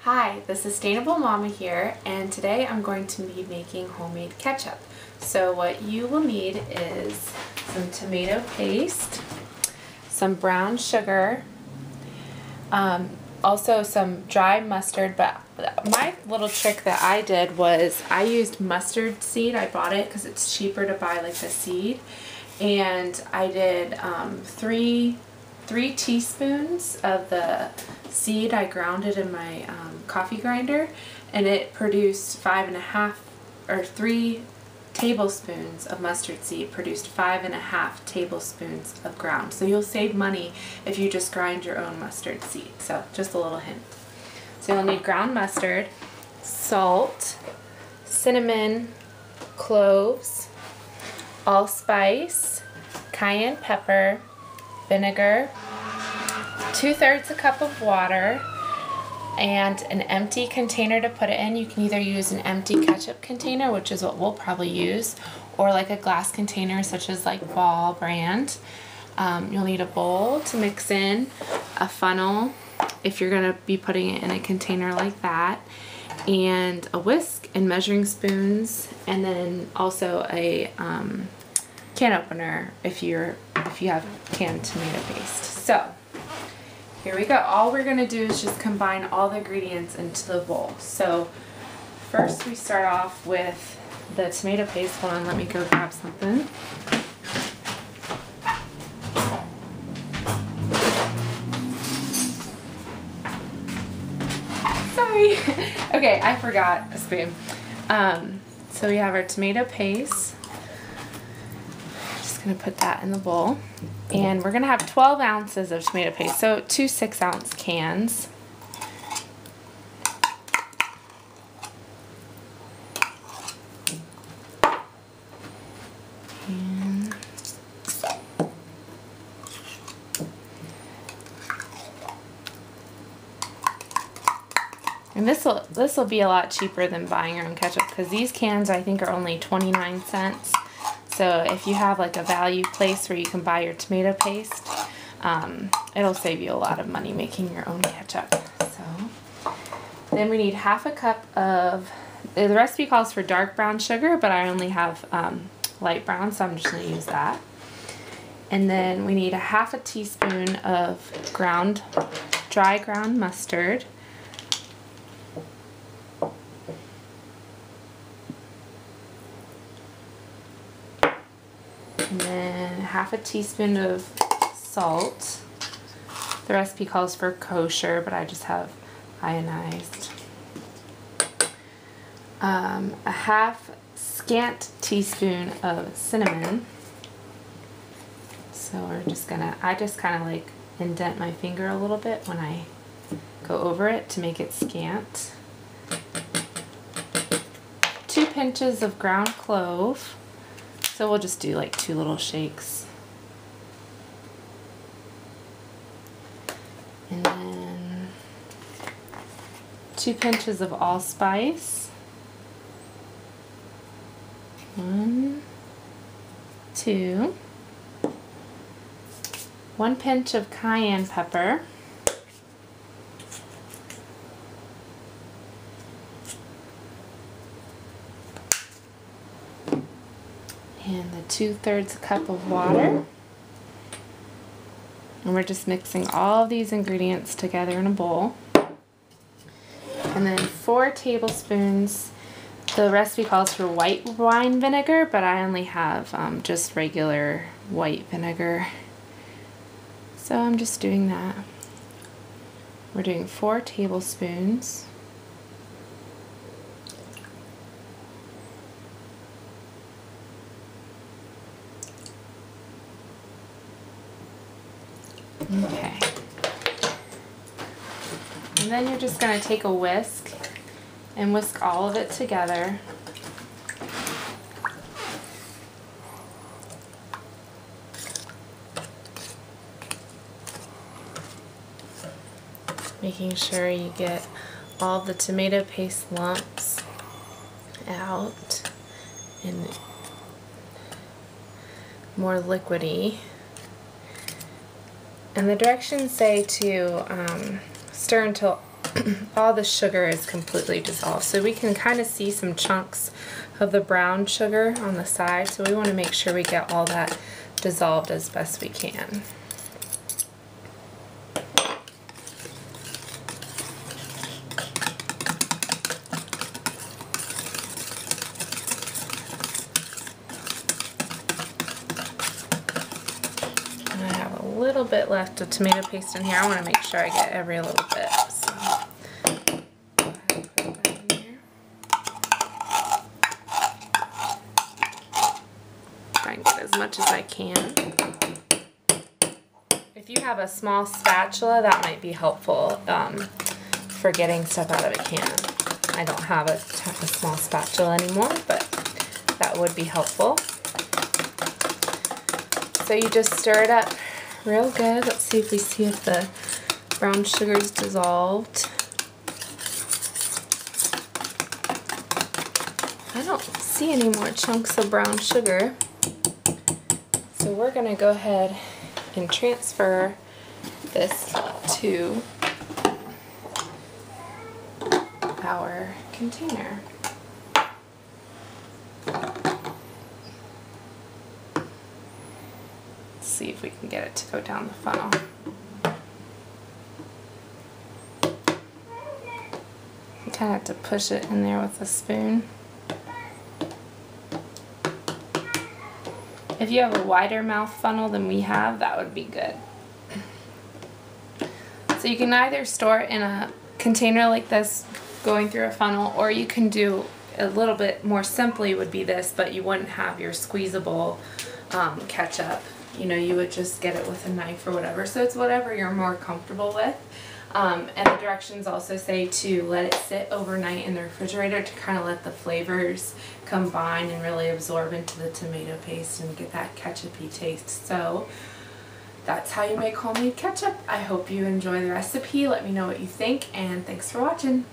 Hi, the Sustainable Mama here, and today I'm going to be making homemade ketchup. So what you will need is some tomato paste, some brown sugar, also some dry mustard, but my little trick that I did was I used mustard seed. I bought it because it's cheaper to buy like the seed, and I did three teaspoons of the seed. I ground it in my coffee grinder, and it produced 3 tablespoons of mustard seed produced 5.5 tablespoons of ground. So you'll save money if you just grind your own mustard seed. So just a little hint. So you'll need ground mustard, salt, cinnamon, cloves, allspice, cayenne pepper, vinegar, 2/3 a cup of water, and an empty container to put it in. You can either use an empty ketchup container, which is what we'll probably use, or like a glass container such as like Ball brand. You'll need a bowl to mix in, a funnel if you're going to be putting it in a container like that, and a whisk and measuring spoons, and then also a can opener if you have canned tomato paste. So here we go. All we're going to do is just combine all the ingredients into the bowl. So first we start off with the tomato paste. Hold on, let me go grab something. Sorry. Okay, I forgot a spoon. So we have our tomato paste. Just going to put that in the bowl. And we're going to have 12 ounces of tomato paste, so 2 6-ounce cans. And this will be a lot cheaper than buying your own ketchup, because these cans I think are only 29 cents. So if you have like a value place where you can buy your tomato paste, it'll save you a lot of money making your own ketchup. So then we need 1/2 cup of, the recipe calls for dark brown sugar, but I only have light brown, so I'm just going to use that. And then we need 1/2 teaspoon of dry ground mustard. And then 1/2 teaspoon of salt. The recipe calls for kosher, but I just have ionized. A 1/2 scant teaspoon of cinnamon. So I just kind of like indent my finger a little bit when I go over it to make it scant. 2 pinches of ground clove. So we'll just do like 2 little shakes. And then 2 pinches of allspice. 1, 2. 1 pinch of cayenne pepper. And the 2/3 cup of water. And we're just mixing all of these ingredients together in a bowl. And then 4 tablespoons. The recipe calls for white wine vinegar, but I only have just regular white vinegar. So I'm just doing that. We're doing 4 tablespoons. Okay. And then you're just going to take a whisk and whisk all of it together. Making sure you get all the tomato paste lumps out and more liquidy. And the directions say to stir until all the sugar is completely dissolved. So we can kind of see some chunks of the brown sugar on the side, so we want to make sure we get all that dissolved as best we can. And I have a little bit left of tomato paste in here. I want to make sure I get every little bit. So go ahead and put that in there. Try and get as much as I can. If you have a small spatula, that might be helpful for getting stuff out of a can. I don't have a small spatula anymore, but that would be helpful. So you just stir it up real good. Let's see if we see if the brown sugar is dissolved. I don't see any more chunks of brown sugar. So we're going to go ahead and transfer this to our container. Let's see if we can get it to go down the funnel. You kind of have to push it in there with a spoon. If you have a wider mouth funnel than we have, that would be good. So you can either store it in a container like this going through a funnel, or you can do a little bit more simply would be this, but you wouldn't have your squeezable ketchup. You know, you would just get it with a knife or whatever. So it's whatever you're more comfortable with. And the directions also say to let it sit overnight in the refrigerator to kind of let the flavors combine and really absorb into the tomato paste and get that ketchup-y taste. So that's how you make homemade ketchup. I hope you enjoy the recipe. Let me know what you think, and thanks for watching.